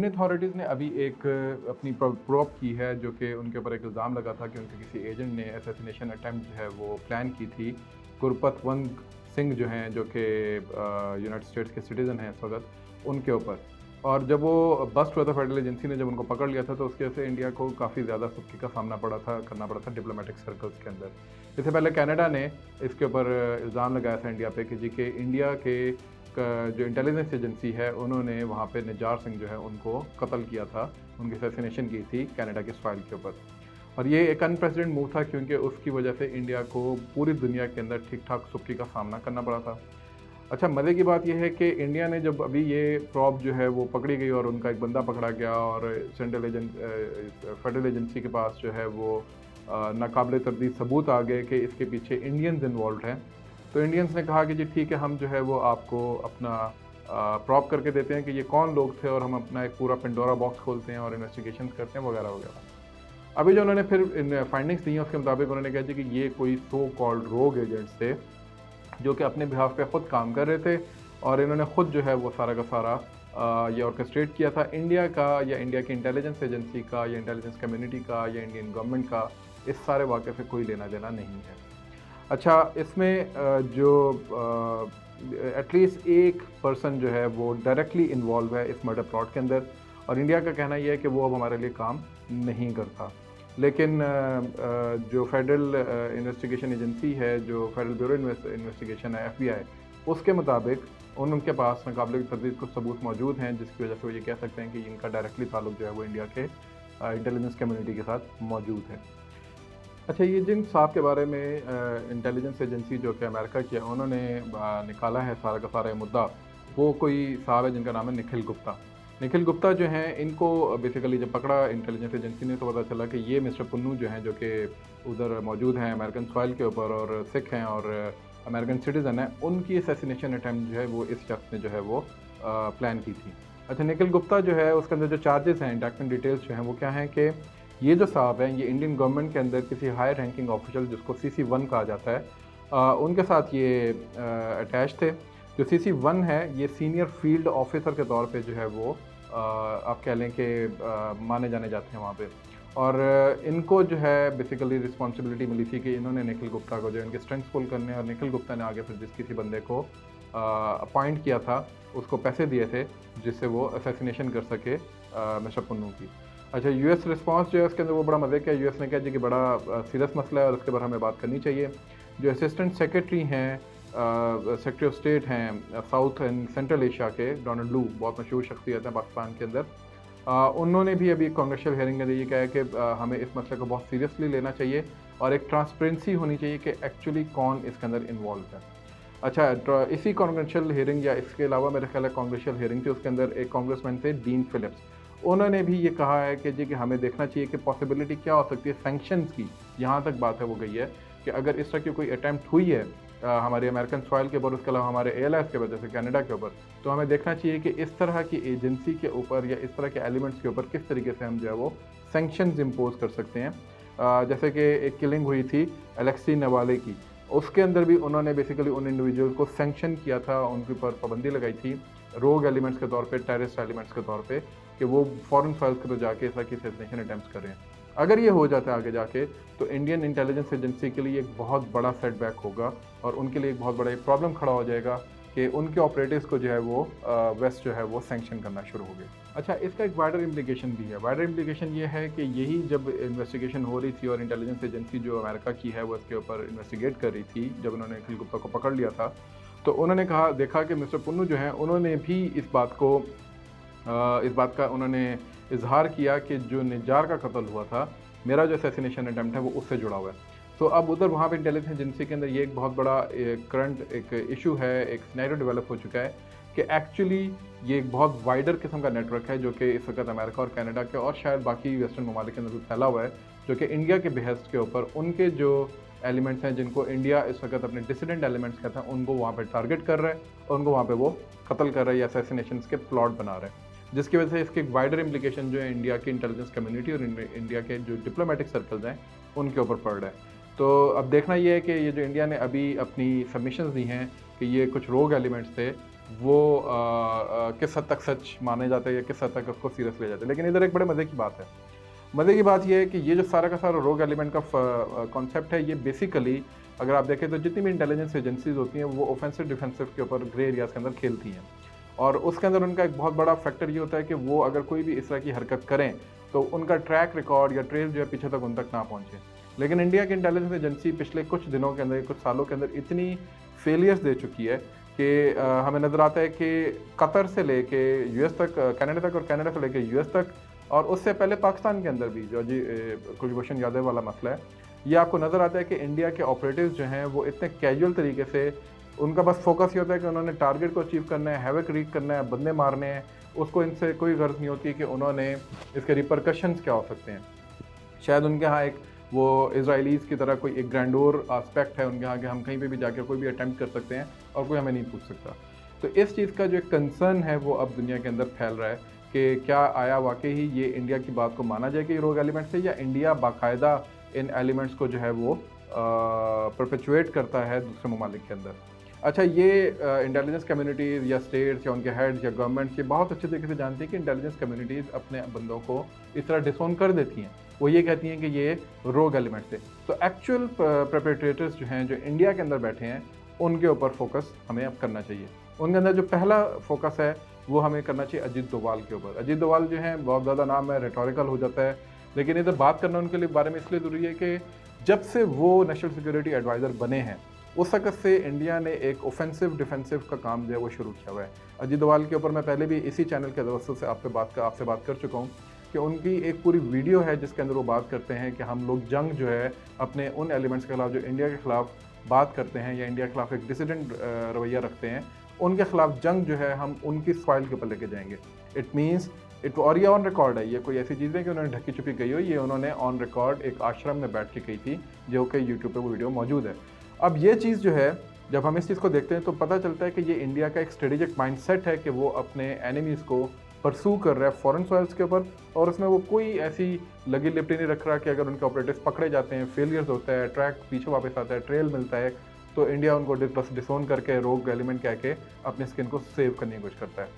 Indian authorities ने अभी एक अपनी प्रोब की है, जो कि उनके ऊपर एक इल्ज़ाम लगा था कि उनके किसी एजेंट ने असैसिनेशन अटेम्प्ट जो है वो प्लान की थी गुरपतवंत सिंह जो हैं, जो कि यूनाइटेड स्टेट्स के सिटीज़न हैं इस वक्त, उनके ऊपर। और जब वो बस्ट हुआ था, फेडरल एजेंसी ने जब उनको पकड़ लिया था, तो उसकी वजह से इंडिया को काफ़ी ज़्यादा सख्ती का सामना करना पड़ा था डिप्लोमेटिक सर्कल्स के अंदर। इससे पहले कनाडा ने इसके ऊपर इल्ज़ाम लगाया था इंडिया पे कि जी कि इंडिया के जो इंटेलिजेंस एजेंसी है, उन्होंने वहाँ पे निज्जार सिंह जो है उनको कत्ल किया था, उनकी असैसिनेशन की थी कनाडा के सॉइल के ऊपर। और ये एक अनप्रेसिडेंट मूव था, क्योंकि उसकी वजह से इंडिया को पूरी दुनिया के अंदर ठीक-ठाक सुख्ती का सामना करना पड़ा था। अच्छा, मज़े की बात ये है कि इंडिया ने जब अभी ये प्रॉब जो है वो पकड़ी गई और उनका एक बंदा पकड़ा गया और फेडरल एजेंसी के पास जो है वो नाकाबिले तर्दीद सबूत आ गए कि इसके पीछे इंडियंस इन्वॉल्व हैं। तो इंडियंस ने कहा कि जी ठीक है, हम जो है वो आपको अपना प्रॉब करके देते हैं कि ये कौन लोग थे, और हम अपना एक पूरा पेंडोरा बॉक्स खोलते हैं और इन्वेस्टिगेशन करते हैं वगैरह वगैरह। अभी जो उन्होंने फिर इन फाइंडिंग्स दी हैं, उसके मुताबिक उन्होंने कहा जी कि ये कोई सो कॉल्ड रोग एजेंट्स थे, जो कि अपने बिहाफ पे ख़ुद काम कर रहे थे, और इन्होंने ख़ुद जो है वो सारा का सारा ये ऑर्केस्ट्रेट किया था। इंडिया का या इंडिया की इंटेलिजेंस एजेंसी का या इंटेलिजेंस कम्युनिटी का या इंडियन गवर्नमेंट का इस सारे वाक़े से कोई लेना देना नहीं है। अच्छा, इसमें जो एटलीस्ट एक पर्सन जो है वो डायरेक्टली इन्वॉल्व है इस मर्डर प्लॉट के अंदर, और इंडिया का कहना ये है कि वो अब हमारे लिए काम नहीं करता। लेकिन जो फेडरल इन्वेस्टिगेशन एजेंसी है, जो फेडरल ब्यूरो इन्वेस्टिगेशन है, FBI, उसके मुताबिक उनके पास नाकाबिले तर्दीद कुछ सबूत मौजूद हैं, जिसकी वजह से वो ये कह सकते हैं कि इनका डायरेक्टली ताल्लुक जो है वो इंडिया के इंटेलिजेंस कम्युनिटी के साथ मौजूद है। अच्छा, ये जिन साहब के बारे में इंटेलिजेंस एजेंसी जो कि अमेरिका की है, उन्होंने निकाला है सारा का सारा ये मुद्दा, वो कोई साहब है जिनका नाम है निखिल गुप्ता। निखिल गुप्ता जो हैं, इनको बेसिकली जब पकड़ा इंटेलिजेंस एजेंसी ने, तो पता चला कि ये मिस्टर पुन्नू जो हैं, जो कि उधर मौजूद हैं अमेरिकन सॉइल के ऊपर, और सिख हैं और अमेरिकन सिटीज़न हैं, उनकी असैसिनेशन अटैम्प्ट जो है वो इस शख्स ने जो है वो प्लान की थी। अच्छा, निखिल गुप्ता जो है, उसके अंदर जो चार्जेस हैं, इंडक्टमेंट डिटेल्स जो हैं, वो क्या हैं कि ये जो साहब हैं, ये इंडियन गवर्नमेंट के अंदर किसी हाई रैंकिंग ऑफिशियल, जिसको CC1 कहा जाता है, उनके साथ ये अटैच थे। जो CC1 है, ये सीनियर फील्ड ऑफिसर के तौर पे जो है वो आप कह लें कि माने जाने जाते हैं वहाँ पे। और इनको जो है बेसिकली रिस्पॉन्सिबिलिटी मिली थी कि इन्होंने निखिल गुप्ता को जो है इनके स्ट्रेंथ्स पुल करने, और निखिल गुप्ता ने आगे फिर जिस किसी बंदे को अपॉइंट किया था, उसको पैसे दिए थे जिससे वो असैसिनेशन कर सके मिस्टर पुन्नू की। अच्छा, US रिस्पांस जो है उसके अंदर वो बड़ा मज़े का, US ने कहा जी कि बड़ा सीरियस मसला है और उसके बारे में बात करनी चाहिए। जो असिस्टेंट सेक्रेटरी हैं, सेक्रेटरी ऑफ स्टेट हैं साउथ एंड सेंट्रल एशिया के, डोनाल्ड लू, बहुत मशहूर शख्सियत है पाकिस्तान के अंदर, उन्होंने भी अभी कांग्रेचुअल हियरिंग में ये कहा है कि हमें इस मसले को बहुत सीरियसली लेना चाहिए और एक ट्रांसपेरेंसी होनी चाहिए कि एक्चुअली कौन इसके अंदर इन्वॉल्व है। अच्छा, इसी कांग्रेचुअल हियरिंग या इसके अलावा मेरे ख्याल है कांग्रेचुअल हियरिंग थी, उसके अंदर एक कांग्रेसमैन थे डीन फिलिप्स, उन्होंने भी ये कहा है कि जी कि हमें देखना चाहिए कि पॉसिबिलिटी क्या हो सकती है सैंक्शंस की। यहाँ तक बात है वो गई है कि अगर इस तरह की कोई अटैम्प्ट हुई है हमारे अमेरिकन सॉइल के ऊपर, उसके अलावा हमारे एयरलाइंस के ऊपर, जैसे कनाडा के ऊपर, तो हमें देखना चाहिए कि इस तरह की एजेंसी के ऊपर या इस तरह के एलिमेंट्स के ऊपर किस तरीके से हम जो है वो सैंक्शंस इम्पोज कर सकते हैं। जैसे कि एक किलिंग हुई थी अलेक्सी नवाले की, उसके अंदर भी उन्होंने बेसिकली उन इंडिविजुअल को सैंक्शन किया था, उनके ऊपर पाबंदी लगाई थी रोग एलिमेंट्स के तौर पे, टेररिस्ट एलिमेंट्स के तौर पे, कि वो फॉरेन सॉइल्स के तो जाके इस तरह की असैसिनेशन अटेम्प्ट्स कर रहे हैं। अगर ये हो जाता है आगे जाके, तो इंडियन इंटेलिजेंस एजेंसी के लिए एक बहुत बड़ा सेटबैक होगा और उनके लिए एक बहुत बड़ा एक प्रॉब्लम खड़ा हो जाएगा कि उनके ऑपरेटिव्स को जो है वो वेस्ट जो है वो सैंक्शन करना शुरू हो गए। अच्छा, इसका एक वाइडर इम्प्लीकेशन भी है। वाइडर इम्प्लीकेशन ये है कि यही जब इन्वेस्टिगेशन हो रही थी और इंटेलिजेंस एजेंसी जो अमेरिका की है वो इसके ऊपर इन्वेस्टिगेट कर रही थी, जब उन्होंने निखिल गुप्ता को पकड़ लिया था, तो उन्होंने देखा कि मिस्टर पुन्नू जो हैं, उन्होंने भी इस बात का उन्होंने इजहार किया कि जो निज्जार का कत्ल हुआ था, मेरा जो असैसिनेशन अटेम्प्ट है वो उससे जुड़ा हुआ है। तो अब उधर वहाँ पे इंटेलिजेंस एजेंसी के अंदर ये एक बहुत बड़ा करंट एक इशू है, एक सिनेरियो डेवलप हो चुका है कि एक्चुअली ये एक बहुत वाइडर किस्म का नेटवर्क है, जो कि इस वक्त अमेरिका और कनाडा के और शायद बाकी वेस्टर्न ममालिक के अंदर भी फैला हुआ है, जो कि इंडिया के बेहस्त के ऊपर उनके जो एलिमेंट्स हैं, जिनको इंडिया इस वक्त अपने डिसिडेंट एलिमेंट्स कहता है, उनको वहाँ पर टारगेट कर रहा है और उनको वहाँ पर वो कत्ल कर रहा है या असैसिनेशन के प्लॉट बना रहे हैं, जिसकी वजह से इसके एक वाइडर इम्प्लीकेशन जो है इंडिया की इंटेलिजेंस कम्युनिटी और इंडिया के जो डिप्लोमेटिक सर्कल्स हैं उनके ऊपर पड़ रहा है। तो अब देखना ये है कि ये जो इंडिया ने अभी अपनी सबमिशंस दी हैं कि ये कुछ रोग एलिमेंट्स थे, वो किस हद तक सच माने जाते हैं या किस हद तक उसको सीरियस लिया जाता है। लेकिन इधर एक बड़े मज़े की बात है। मज़े की बात ये है कि ये जो सारा का सारा रोग एलिमेंट का कॉन्सेप्ट है, ये बेसिकली अगर आप देखें तो जितनी भी इंटेलिजेंस एजेंसीज होती हैं वो ऑफेंसिव डिफेंसिव के ऊपर ग्रे एरियाज़ के अंदर खेलती हैं। और उसके अंदर उनका एक बहुत बड़ा फैक्टर ये होता है कि वो अगर कोई भी इस तरह की हरकत करें तो उनका ट्रैक रिकॉर्ड या ट्रेल जो है पीछे तक उन तक ना पहुँचे। लेकिन इंडिया की इंटेलिजेंस एजेंसी पिछले कुछ दिनों के अंदर, कुछ सालों के अंदर इतनी फेलियर्स दे चुकी है कि हमें नज़र आता है कि कतर से लेके यूएस तक, कनाडा तक, और कनाडा से लेके यूएस तक, और उससे पहले पाकिस्तान के अंदर भी जो जी कुलभूषण यादव वाला मसला है, ये आपको नज़र आता है कि इंडिया के ऑपरेटिव्स जो हैं वो इतने कैजुअल तरीके से, उनका बस फोकस ये होता है कि उन्होंने टारगेट को अचीव करना है, हैवक रीक करना है, बंदे मारने हैं। उसको इनसे कोई गर्ज नहीं होती कि उन्होंने इसके रिपरकशंस क्या हो सकते हैं। शायद उनके यहाँ एक वो इजराइलीज़ की तरह कोई एक ग्रैंडोर आस्पेक्ट है उनके यहाँ कि हम कहीं पे भी जाकर कोई भी अटेम्प्ट कर सकते हैं और कोई हमें नहीं पूछ सकता। तो इस चीज़ का जो एक कंसर्न है वो अब दुनिया के अंदर फैल रहा है कि क्या आया वाकई ही ये इंडिया की बात को माना जाए कि रोग एलिमेंट्स है, या इंडिया बाकायदा इन एलिमेंट्स को जो है वो परपेचुएट करता है दूसरे ममालिक के अंदर। अच्छा, ये इंटेलिजेंस कम्युनिटीज़ या स्टेट्स या उनके हेड्स या गवर्नमेंट्स ये बहुत अच्छे तरीके से जानती हैं कि इंटेलिजेंस कम्युनिटीज़ अपने बंदों को इस तरह डिसोन कर देती हैं। वो ये कहती हैं कि ये रोग एलिमेंट्स है। तो एक्चुअल परपेट्रेटर्स जो हैं, जो इंडिया के अंदर बैठे हैं, उनके ऊपर फोकस हमें अब करना चाहिए। उनके अंदर जो पहला फोकस है वो हमें करना चाहिए अजीत डोभाल के ऊपर। अजीत डोभाल जो हैं बहुत ज़्यादा नाम है, रेटोरिकल हो जाता है, लेकिन इधर बात करना उनके लिए बारे में इसलिए ज़रूरी है कि जब से वो नेशनल सिक्योरिटी एडवाइज़र बने हैं उस वक्त से इंडिया ने एक ऑफेंसिव डिफेंसिव का काम जो है वो शुरू किया हुआ है। अजीत डोभाल के ऊपर मैं पहले भी इसी चैनल के दोस्तों से आपसे बात कर चुका हूँ कि उनकी एक पूरी वीडियो है जिसके अंदर वो बात करते हैं कि हम लोग जंग जो है अपने उन एलिमेंट्स के खिलाफ जो इंडिया के खिलाफ बात करते हैं या इंडिया के खिलाफ एक डिसिडेंट रवैया रखते हैं, उनके खिलाफ जंग जो है हम उनकी सॉइल के ऊपर लेके जाएंगे। इट मीन्स और ये ऑन रिकॉर्ड है, ये कोई ऐसी चीज़ नहीं कि उन्होंने ढकी छुपी कही हो, ये उन्होंने ऑन रिकॉर्ड एक आश्रम में बैठ के कही थी, जो कि यूट्यूब पे वो वीडियो मौजूद है। अब ये चीज़ जो है, जब हम इस चीज़ को देखते हैं तो पता चलता है कि ये इंडिया का एक स्ट्रेटेजिक माइंडसेट है कि वो अपने एनिमीज़ को परसू कर रहा है फॉरेन सॉइल्स के ऊपर, और उसमें वो कोई ऐसी लगी लिपटी नहीं रख रहा कि अगर उनके ऑपरेटिव्स पकड़े जाते हैं, फेलियर्स होता है, ट्रैक पीछे वापस आता है, ट्रेल मिलता है, तो इंडिया उनको बस डिसोन करके रोग एलिमेंट कह के अपने स्किन को सेव करने की कोशिश करता है।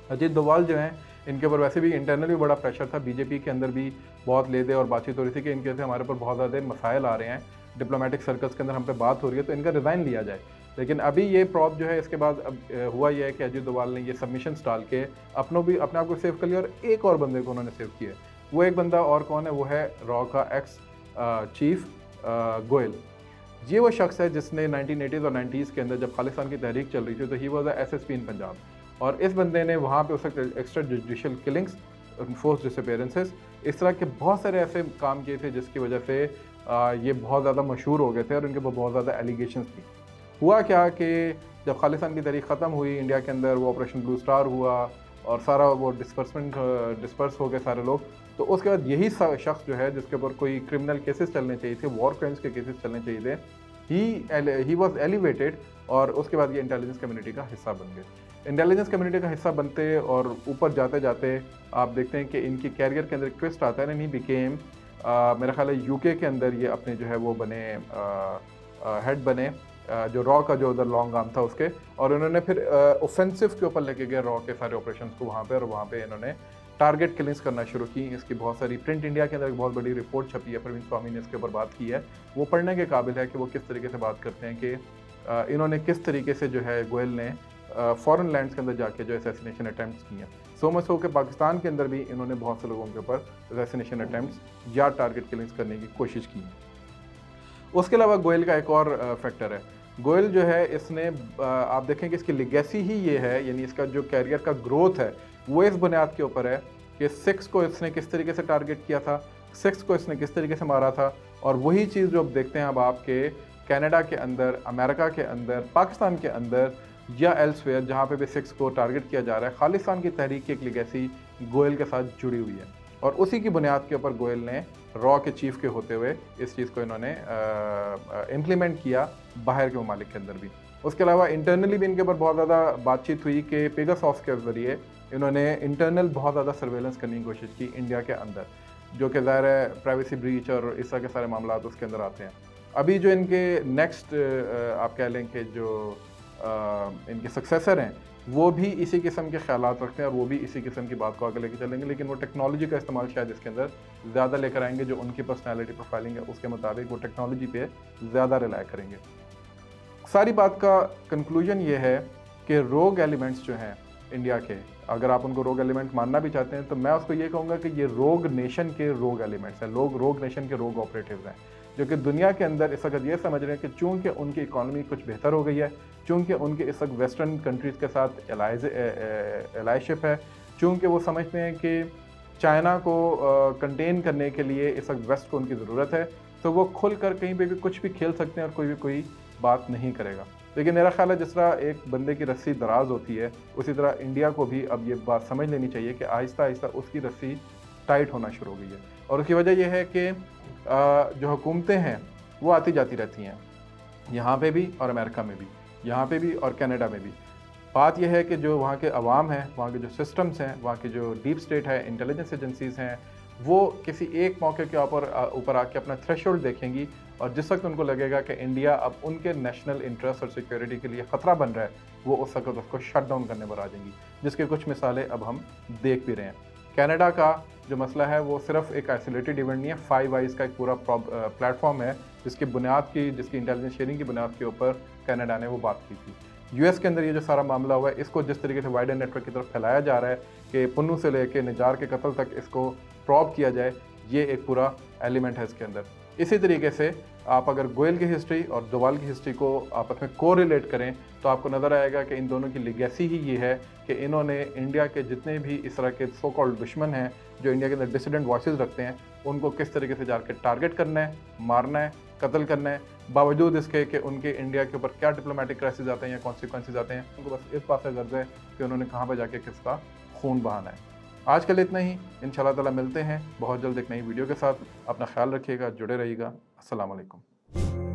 अजीत डोभाल जो हैं, इनके ऊपर वैसे भी इंटरनली बड़ा प्रेशर था, बीजेपी के अंदर भी बहुत ले दे और बातचीत हो रही थी कि इनके से हमारे ऊपर बहुत ज़्यादा मसाइल आ रहे हैं, डिप्लोमेटिक सर्कल्स के अंदर हम पे बात हो रही है, तो इनका रिज़ाइन लिया जाए। लेकिन अभी ये प्रॉप जो है इसके बाद अब हुआ ये है कि अजीत डोभाल ने ये सबमिशंस डाल के अपने आप को सेव कर लिया, और एक और बंदे को उन्होंने सेव किया है। वो एक बंदा और कौन है? वो है रॉ का एक्स चीफ गोयल। ये वो शख्स है जिसने 1980s और 90s के अंदर जब खालिस्तान की तहरीक चल रही थी तो ही वॉज SSP इन पंजाब, और इस बंदे ने वहाँ पे उस वक्त एक्स्ट्रा जुडिशल किलिंग्स, फोर्स डिसअपेरेंसेस, इस तरह के बहुत सारे ऐसे काम किए थे जिसकी वजह से ये बहुत ज़्यादा मशहूर हो गए थे और इनके ऊपर बहुत ज़्यादा एलिगेशंस थी। हुआ क्या कि जब खालिस्तान की तहरीक ख़त्म हुई इंडिया के अंदर, वो ऑपरेशन ब्लू स्टार हुआ और सारा वो डिस्पर्स हो गए सारे लोग, तो उसके बाद यही शख्स जो है जिसके ऊपर कोई क्रिमिनल केसेस चलने चाहिए थे, वॉर क्राइम्स के केसेस चलने चाहिए थे, ही वॉज एलिवेटेड, और उसके बाद ये इंटेलिजेंस कम्युनिटी का हिस्सा बन गए। इंटेलिजेंस कम्युनिटी का हिस्सा बनते और ऊपर जाते जाते आप देखते हैं कि इनकी कैरियर के अंदर ट्विस्ट आता है, नहीं बिकेम मेरा ख्याल है यूके के अंदर ये अपने जो है वो बने हेड बने, जो रॉ का जो उधर लॉन्ग आर्म था उसके, और इन्होंने फिर ऑफेंसिव के ऊपर लेके गए रॉ के सारे ऑपरेशंस को वहाँ पे, और वहाँ पे इन्होंने टारगेट किलिंग्स करना शुरू की। इसकी बहुत सारी प्रिंट इंडिया के अंदर एक बहुत बड़ी रिपोर्ट छपी है, प्रवीण स्वामी ने इसके ऊपर बात की है, वो पढ़ने के काबिल है कि वो किस तरीके से बात करते हैं कि इन्होंने किस तरीके से जो है गोयल ने फॉरेन लैंड्स के अंदर जाके जो असैसिनेशन अटैम्प्ट्स किए हैं। सो मच हो कि पाकिस्तान के अंदर भी इन्होंने बहुत से लोगों के ऊपर असैसिनेशन अटैम्प्ट्स या टारगेट किलिंग्स करने की कोशिश की। उसके अलावा गोयल का एक और फैक्टर है, गोयल जो है इसने आप देखें कि इसकी लेगेसी ही ये है, यानी इसका जो कैरियर का ग्रोथ है वो इस बुनियाद के ऊपर है कि सिक्स को इसने किस तरीके से टारगेट किया था, सिक्स को इसने किस तरीके से मारा था, और वही चीज़ जो अब देखते हैं अब आपके कनाडा के अंदर, अमेरिका के अंदर, पाकिस्तान के अंदर या एल्सवेयर जहाँ पे भी सिक्स को टारगेट किया जा रहा है, खालिस्तान की तहरीक की एक लेगेसी गोयल के साथ जुड़ी हुई है, और उसी की बुनियाद के ऊपर गोयल ने रॉ के चीफ के होते हुए इस चीज़ को इन्होंने इम्प्लीमेंट किया बाहर के ममालिक के अंदर भी। उसके अलावा इंटरनली भी इनके ऊपर बहुत ज़्यादा बातचीत हुई कि पेगासॉस के ज़रिए इन्होंने इंटरनल बहुत ज़्यादा सर्वेलेंस करने की कोशिश की इंडिया के अंदर, जो कि ज़ाहिर है प्राइवेसी ब्रीच और इस तरह के सारे मामला उसके अंदर आते हैं। अभी जो इनके नेक्स्ट आप कह लें कि जो इनके सक्सेसर हैं, वो भी इसी किस्म के ख़यालात रखते हैं और वो भी इसी किस्म की बात को आगे लेके चलेंगे, लेकिन वो टेक्नोलॉजी का इस्तेमाल शायद इसके अंदर ज़्यादा लेकर आएंगे। जो उनकी पर्सनैलिटी प्रोफाइलिंग है उसके मुताबिक वो टेक्नोलॉजी पे ज़्यादा रिलाय करेंगे। सारी बात का कंक्लूजन ये है कि रोग एलिमेंट्स जो हैं इंडिया के, अगर आप उनको रोग एलिमेंट मानना भी चाहते हैं तो मैं उसको ये कहूँगा कि ये रोग नेशन के रोग एलिमेंट्स हैं, लोग रोग नेशन के रोग ऑपरेटिव्स हैं, जो कि दुनिया के अंदर इस वक्त ये समझ रहे हैं कि चूँकि उनकी इकॉनमी कुछ बेहतर हो गई है, चूँकि उनके इस वक्त वेस्टर्न कंट्रीज़ के साथ एलाइशिप है, चूँकि वो समझते हैं कि चाइना को कंटेन करने के लिए इस वक्त वेस्ट को उनकी ज़रूरत है, तो वो खुल कर कहीं पे भी कुछ भी खेल सकते हैं और कोई बात नहीं करेगा। लेकिन मेरा ख्याल है जिस तरह एक बंदे की रस्सी दराज होती है, उसी तरह इंडिया को भी अब ये बात समझ लेनी चाहिए कि आहिस्ता आहिस्ता उसकी रस्सी टाइट होना शुरू हो गई है। और उसकी वजह यह है कि जो हुकूमतें हैं वो आती जाती रहती हैं, यहाँ पे भी और अमेरिका में भी, यहाँ पे भी और कनाडा में भी। बात यह है कि जो वहाँ के अवाम हैं, वहाँ के जो सिस्टम्स हैं, वहाँ के जो डीप स्टेट है, इंटेलिजेंस एजेंसीज़ हैं, वो किसी एक मौके के ऊपर आके अपना थ्रेशोल्ड देखेंगी और जिस वक्त उनको लगेगा कि इंडिया अब उनके नेशनल इंटरेस्ट और सिक्योरिटी के लिए ख़तरा बन रहा है, वो उस वक्त उसको शट डाउन करने पर आ जाएंगी, जिसके कुछ मिसालें अब हम देख भी रहे हैं। कनाडा का जो मसला है वो सिर्फ एक आइसोलेटेड इवेंट नहीं है, 5 आइज़ का एक पूरा प्लेटफॉर्म है जिसकी इंटेलिजेंस शेयरिंग की बुनियाद के ऊपर कनाडा ने वो बात की थी। यूएस के अंदर ये जो सारा मामला हुआ है, इसको जिस तरीके से वाइडर नेटवर्क की तरफ फैलाया जा रहा है कि पुन्नू से लेके निजार के कत्ल तक इसको प्रॉब किया जाए, ये एक पूरा एलिमेंट है इसके अंदर। इसी तरीके से आप अगर गोयल की हिस्ट्री और डोवाल की हिस्ट्री को आपस में कोरिलेट करें तो आपको नज़र आएगा कि इन दोनों की लिगेसी ही ये है कि इन्होंने इंडिया के जितने भी इस तरह के सो कॉल्ड दुश्मन हैं जो इंडिया के अंदर डिसिडेंट वॉइसेस रखते हैं, उनको किस तरीके से जाकर टारगेट करना है, मारना है, कत्ल करना है, बावजूद इसके कि उनके इंडिया के ऊपर क्या डिप्लोमेटिक क्राइसिस आते हैं या कॉन्सिक्वेंसेज आते हैं, उनको बस इस बात से गर्ज है कि उन्होंने कहाँ पर जाके किसका खून बहाना है। आज के लिए इतना ही, इंशाल्लाह ताला मिलते हैं बहुत जल्द एक नई वीडियो के साथ। अपना ख्याल रखिएगा, जुड़े रहिएगा। अस्सलाम वालेकुम।